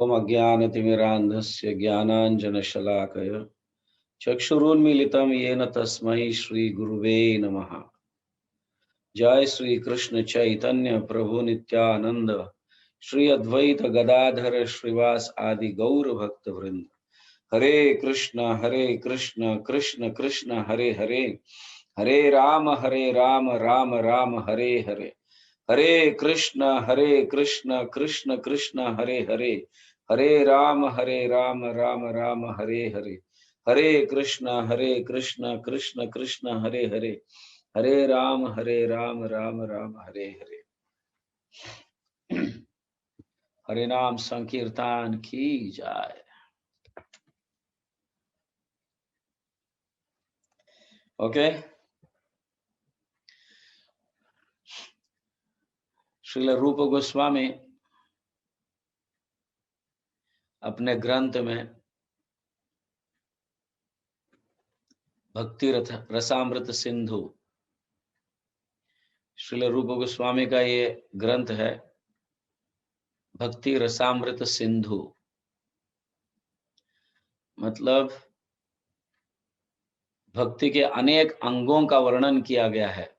ओम अज्ञानतिमिरान्धस्य ज्ञानाञ्जनशलाकया चक्षुरुन्मीलितं येन तस्मै श्रीगुरुवे नमः। जय श्री कृष्ण चैतन्य प्रभु नित्यानंद श्री अद्वैत गदाधर श्रीवास आदि गौर भक्त वृंद। हरे कृष्ण कृष्ण कृष्ण हरे हरे, हरे राम राम राम हरे हरे। हरे कृष्ण कृष्ण कृष्ण हरे हरे, हरे राम राम राम हरे हरे। हरे कृष्ण कृष्ण कृष्ण हरे हरे, हरे राम राम राम हरे हरे। हरे नाम संकीर्तन की जाए। ओके, श्रील रूप गोस्वामी अपने ग्रंथ में भक्ति रसामृत सिंधु, श्रील रूप गोस्वामी का ये ग्रंथ है भक्ति रसामृत सिंधु। मतलब भक्ति के अनेक अंगों का वर्णन किया गया है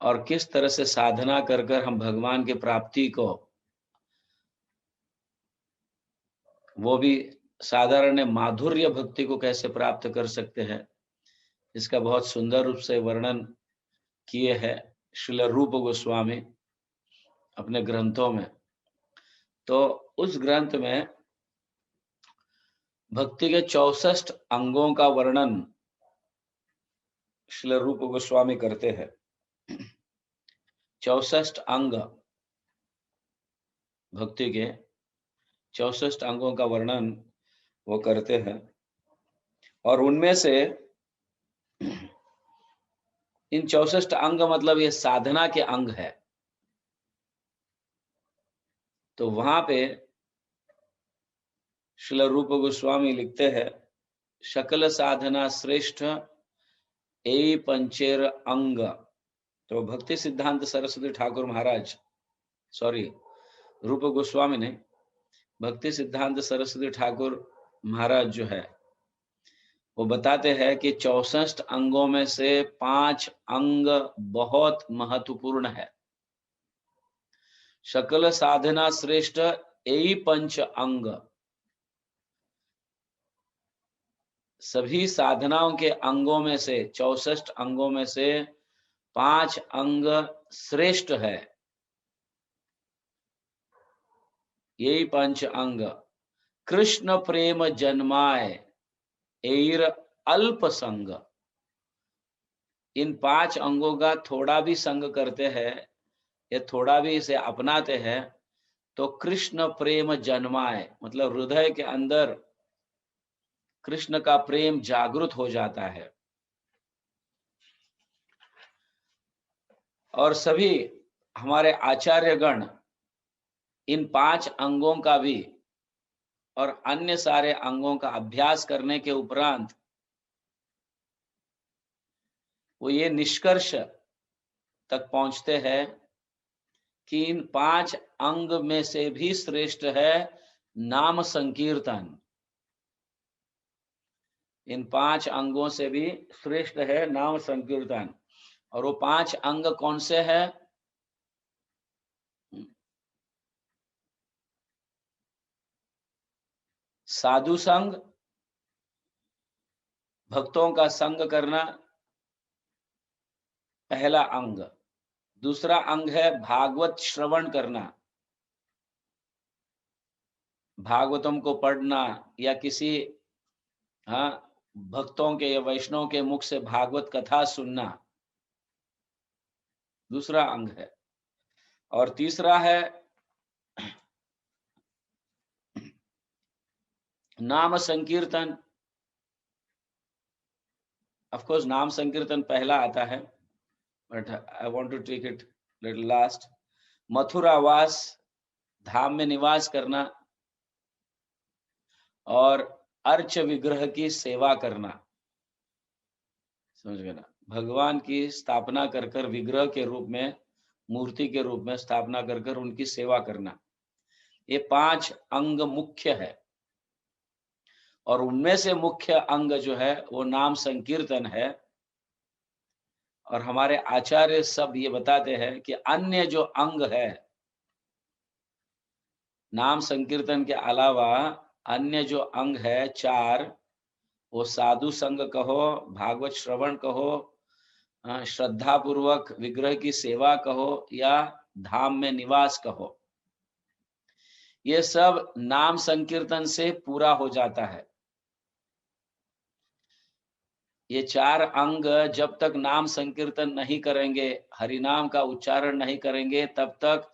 और किस तरह से साधना कर कर हम भगवान की प्राप्ति को, वो भी साधारण माधुर्य भक्ति को कैसे प्राप्त कर सकते हैं, इसका बहुत सुंदर रूप से वर्णन किए हैं श्रील रूप गोस्वामी अपने ग्रंथों में। तो उस ग्रंथ में भक्ति के 64 अंगों का वर्णन श्रील रूप गोस्वामी करते हैं। 64 अंग, भक्ति के 64 अंगों का वर्णन वो करते हैं और उनमें से इन 64 अंग मतलब ये साधना के अंग है। तो वहां पे श्रील रूप गोस्वामी लिखते हैं सकल साधना श्रेष्ठ ए पंचेर अंग। तो भक्ति सिद्धांत सरस्वती ठाकुर महाराज, सॉरी रूप गोस्वामी ने, भक्ति सिद्धांत सरस्वती ठाकुर महाराज जो है वो बताते हैं कि 64 अंगों में से 5 अंग बहुत महत्वपूर्ण है। सकल साधना श्रेष्ठ यही पंच अंग, सभी साधनाओं के अंगों में से 64 अंगों में से 5 अंग श्रेष्ठ है। यही पंच अंग कृष्ण प्रेम जन्माए एर अल्प संग। इन 5 अंगों का थोड़ा भी संग करते हैं या थोड़ा भी इसे अपनाते हैं तो कृष्ण प्रेम जन्माए, मतलब हृदय के अंदर कृष्ण का प्रेम जागृत हो जाता है। और सभी हमारे आचार्यगण इन 5 अंगों का भी और अन्य सारे अंगों का अभ्यास करने के उपरांत वो ये निष्कर्ष तक पहुंचते हैं कि इन 5 अंग में से भी श्रेष्ठ है नाम संकीर्तन। इन 5 अंगों से भी श्रेष्ठ है नाम संकीर्तन। और वो 5 अंग कौन से है? साधु संग, भक्तों का संग करना पहला अंग। दूसरा अंग है भागवत श्रवण करना, भागवतम को पढ़ना या किसी भक्तों के या वैष्णव के मुख से भागवत कथा सुनना, दूसरा अंग है। और तीसरा है नाम संकीर्तन। ऑफ कोर्स नाम संकीर्तन पहला आता है, but I want to take it little last. मथुरावास, धाम में निवास करना और अर्च विग्रह की सेवा करना, समझ गए ना? भगवान की स्थापना कर कर विग्रह के रूप में मूर्ति के रूप में स्थापना कर कर उनकी सेवा करना। ये 5 अंग मुख्य है और उनमें से मुख्य अंग जो है वो नाम संकीर्तन है। और हमारे आचार्य सब ये बताते हैं कि अन्य जो अंग है नाम संकीर्तन के अलावा, अन्य जो अंग है 4, वो साधु संग कहो, भागवत श्रवण कहो, श्रद्धा पूर्वक विग्रह की सेवा कहो या धाम में निवास कहो, ये सब नाम संकीर्तन से पूरा हो जाता है। ये 4 अंग जब तक नाम संकीर्तन नहीं करेंगे, हरि नाम का उच्चारण नहीं करेंगे, तब तक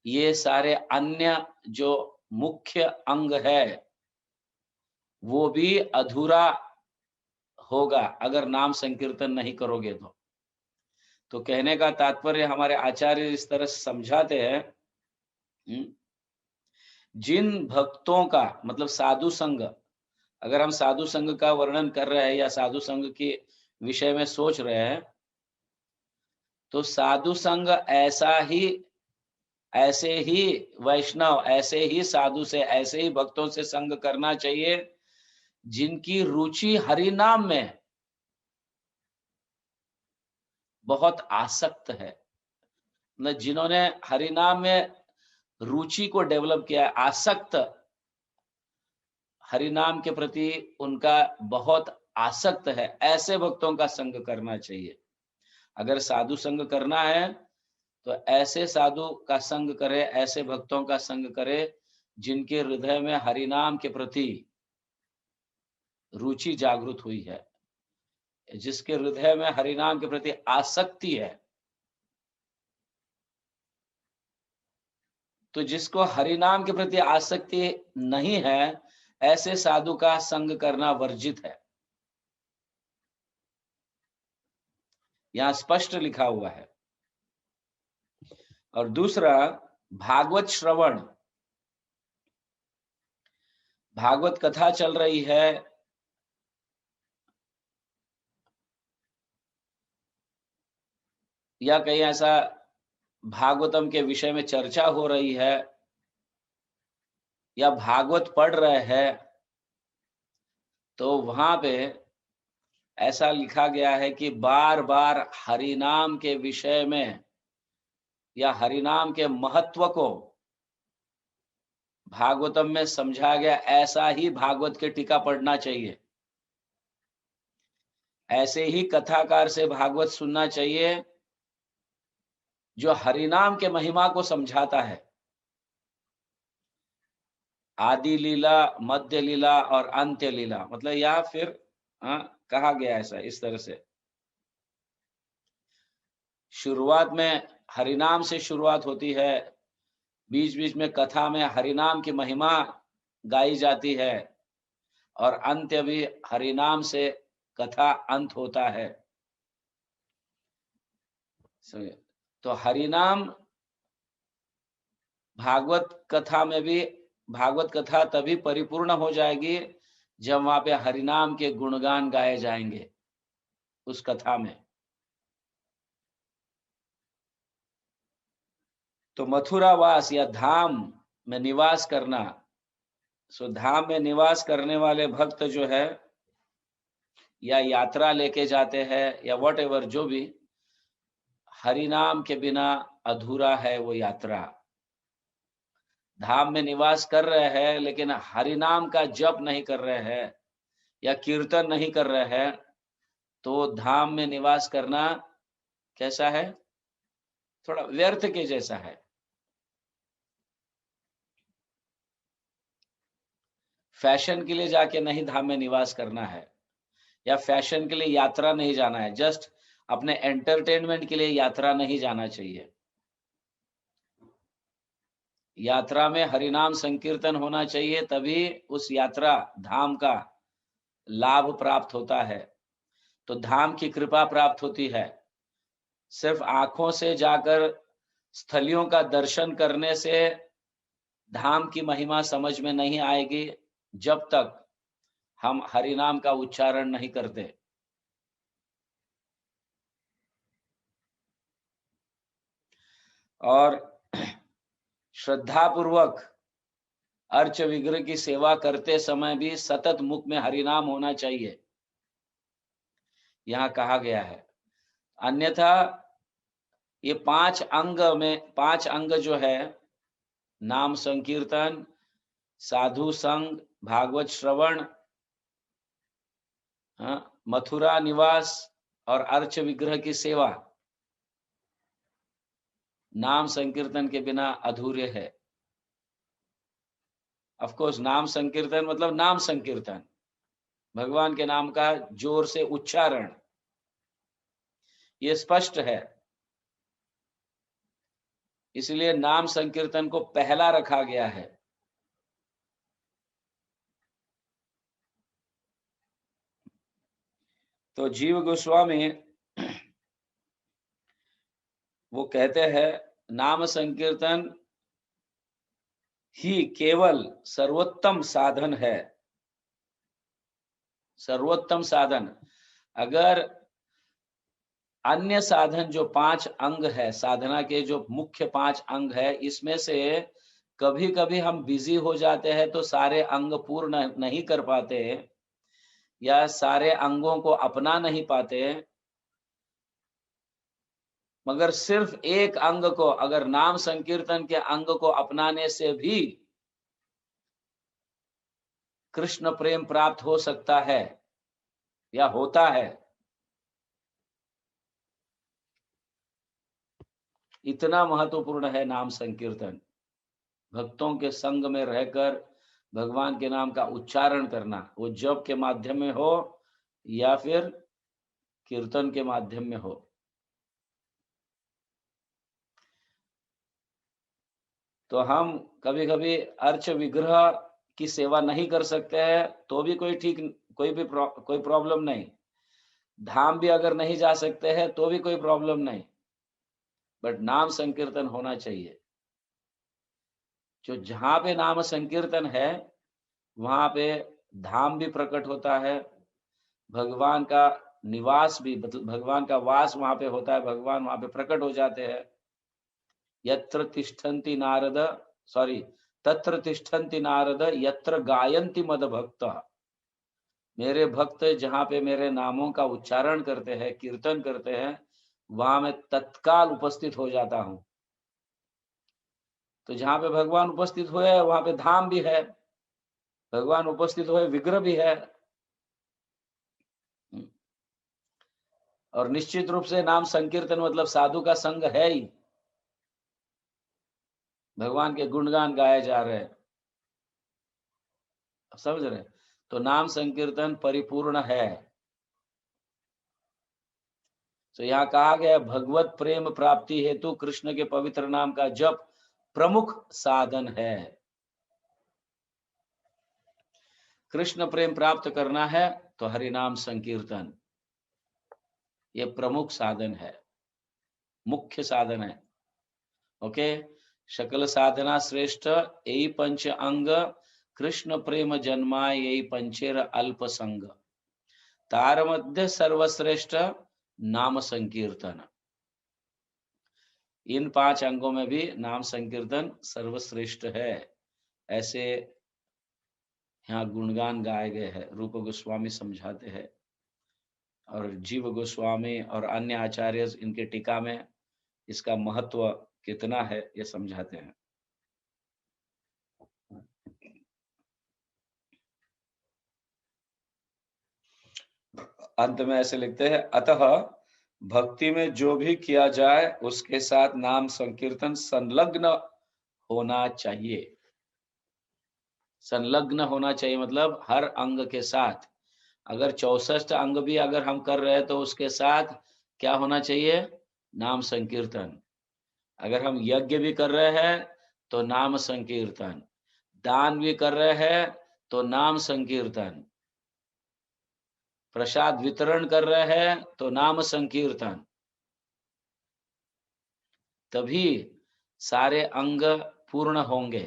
ये सारे अन्य जो मुख्य अंग है वो भी अधूरा होगा अगर नाम संकीर्तन नहीं करोगे तो कहने का तात्पर्य हमारे आचार्य इस तरह से समझाते हैं, जिन भक्तों का मतलब साधु संग, अगर हम साधु संग का वर्णन कर रहे हैं या साधु संग के विषय में सोच रहे हैं, तो साधु संग ऐसे ही वैष्णव, ऐसे ही साधु से, ऐसे ही भक्तों से संग करना चाहिए जिनकी रुचि हरि नाम में बहुत आसक्त है, मतलब जिन्होंने हरि नाम में रुचि को डेवलप किया है, आसक्त, हरि नाम के प्रति उनका बहुत आसक्त है, ऐसे भक्तों का संग करना चाहिए। अगर साधु संग करना है तो ऐसे साधु का संग करे, ऐसे भक्तों का संग करे जिनके हृदय में हरि नाम के प्रति रुचि जागृत हुई है, जिसके हृदय में हरि नाम के प्रति आसक्ति है। तो जिसको हरि नाम के प्रति आसक्ति नहीं है, ऐसे साधु का संग करना वर्जित है। यहां स्पष्ट लिखा हुआ है। और दूसरा, भागवत श्रवण, भागवत कथा चल रही है या कहीं ऐसा भागवतम के विषय में चर्चा हो रही है या भागवत पढ़ रहे हैं, तो वहां पे ऐसा लिखा गया है कि बार बार हरि नाम के विषय में या हरि नाम के महत्व को भागवतम में समझा गया, ऐसा ही भागवत के टीका पढ़ना चाहिए, ऐसे ही कथाकार से भागवत सुनना चाहिए जो हरिनाम के महिमा को समझाता है। आदि लीला, मध्य लीला और अंत्य लीला, मतलब या फिर कहा गया ऐसा इस तरह से, शुरुआत में हरिनाम से शुरुआत होती है, बीच बीच में कथा में हरिनाम की महिमा गाई जाती है और अंत्य भी हरिनाम से कथा अंत होता है। तो हरिनाम भागवत कथा में भी, भागवत कथा तभी परिपूर्ण हो जाएगी जब वहां पे हरिनाम के गुणगान गाए जाएंगे उस कथा में। तो मथुरावास या धाम में निवास करना, सो धाम में निवास करने वाले भक्त जो है या यात्रा लेके जाते हैं या व्हाटएवर, जो भी, हरिनाम के बिना अधूरा है वो यात्रा। धाम में निवास कर रहे हैं लेकिन हरिनाम का जप नहीं कर रहे हैं या कीर्तन नहीं कर रहे हैं, तो धाम में निवास करना कैसा है, थोड़ा व्यर्थ के जैसा है। फैशन के लिए जाके नहीं धाम में निवास करना है या फैशन के लिए यात्रा नहीं जाना है, जस्ट अपने एंटरटेनमेंट के लिए यात्रा नहीं जाना चाहिए। यात्रा में हरिनाम संकीर्तन होना चाहिए, तभी उस यात्रा धाम का लाभ प्राप्त होता है, तो धाम की कृपा प्राप्त होती है। सिर्फ आंखों से जाकर स्थलियों का दर्शन करने से धाम की महिमा समझ में नहीं आएगी जब तक हम हरिनाम का उच्चारण नहीं करते। और श्रद्धा पूर्वक अर्च विग्रह की सेवा करते समय भी सतत मुख में हरिनाम होना चाहिए, यहाँ कहा गया है। अन्यथा ये 5 अंग जो है, नाम संकीर्तन, साधु संग, भागवत श्रवण, मथुरा निवास और अर्च विग्रह की सेवा, नाम संकीर्तन के बिना अधूरे है। ऑफ कोर्स नाम संकीर्तन मतलब नाम संकीर्तन, भगवान के नाम का जोर से उच्चारण, ये स्पष्ट है। इसलिए नाम संकीर्तन को पहला रखा गया है। तो जीव गोस्वामी वो कहते हैं नाम संकीर्तन ही केवल सर्वोत्तम साधन है। सर्वोत्तम साधन, अगर अन्य साधन जो 5 अंग है, साधना के जो मुख्य 5 अंग है, इसमें से कभी कभी हम बिजी हो जाते हैं तो सारे अंग पूर्ण नहीं कर पाते या सारे अंगों को अपना नहीं पाते, मगर सिर्फ एक अंग को, अगर नाम संकीर्तन के अंग को अपनाने से भी कृष्ण प्रेम प्राप्त हो सकता है या होता है। इतना महत्वपूर्ण है नाम संकीर्तन। भक्तों के संग में रहकर भगवान के नाम का उच्चारण करना, वो जप के माध्यम में हो या फिर कीर्तन के माध्यम में हो। तो हम कभी कभी अर्च विग्रह की सेवा नहीं कर सकते हैं तो भी कोई प्रॉब्लम नहीं। धाम भी अगर नहीं जा सकते हैं तो भी कोई प्रॉब्लम नहीं, बट नाम संकीर्तन होना चाहिए। जो जहां पे नाम संकीर्तन है वहां पे धाम भी प्रकट होता है, भगवान का निवास भी, मतलब भगवान का वास वहां पे होता है, भगवान वहां पे प्रकट हो जाते हैं। यत्र तिष्ठन्ति नारद, तत्र तिष्ठन्ति नारद यत्र गायन्ति मद भक्त। मेरे भक्त जहां पे मेरे नामों का उच्चारण करते हैं, कीर्तन करते हैं, वहां मैं तत्काल उपस्थित हो जाता हूं। तो जहां पे भगवान उपस्थित हुए वहां पे धाम भी है, भगवान उपस्थित हुए विग्रह भी है। और निश्चित रूप से नाम संकीर्तन मतलब साधु का संग है ही, भगवान के गुणगान गाए जा रहे हैं, समझ रहे? तो नाम संकीर्तन परिपूर्ण है। तो यहाँ कहा गया भगवत प्रेम प्राप्ति हेतु कृष्ण के पवित्र नाम का जप प्रमुख साधन है। कृष्ण प्रेम प्राप्त करना है तो हरिनाम संकीर्तन ये प्रमुख साधन है, मुख्य साधन है। ओके, सकल साधना श्रेष्ठ यही पंच अंग, कृष्ण प्रेम जन्मा यही पंचेर अल्प संग, तार मध्य सर्वश्रेष्ठ नाम संकीर्तन। इन 5 अंगों में भी नाम संकीर्तन सर्वश्रेष्ठ है, ऐसे यहाँ गुणगान गाए गए हैं। रूप गोस्वामी समझाते हैं और जीव गोस्वामी और अन्य आचार्य इनके टीका में इसका महत्व कितना है ये समझाते हैं। अंत में ऐसे लिखते हैं, अतः भक्ति में जो भी किया जाए उसके साथ नाम संकीर्तन संलग्न होना चाहिए। संलग्न होना चाहिए मतलब हर अंग के साथ। अगर 64 अंग भी अगर हम कर रहे हैं तो उसके साथ क्या होना चाहिए? नाम संकीर्तन। अगर हम यज्ञ भी कर रहे हैं तो नाम संकीर्तन, दान भी कर रहे हैं तो नाम संकीर्तन, प्रसाद वितरण कर रहे हैं तो नाम संकीर्तन, तभी सारे अंग पूर्ण होंगे।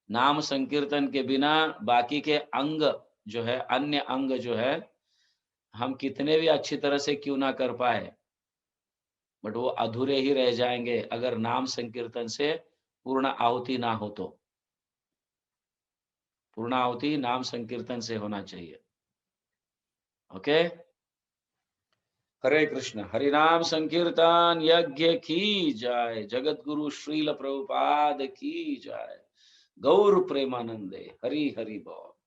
नाम संकीर्तन के बिना बाकी के अंग जो है, अन्य अंग जो है, हम कितने भी अच्छी तरह से क्यों ना कर पाए, बट वो अधूरे ही रह जाएंगे अगर नाम संकीर्तन से पूर्ण आहुति ना हो तो। पूर्ण आहुति नाम संकीर्तन से होना चाहिए। ओके, हरे कृष्ण। हरिनाम संकीर्तन यज्ञ की जाय, जगत गुरु श्रील प्रभुपाद की जाय, गौर प्रेमानंदे, हरि हरि बोल।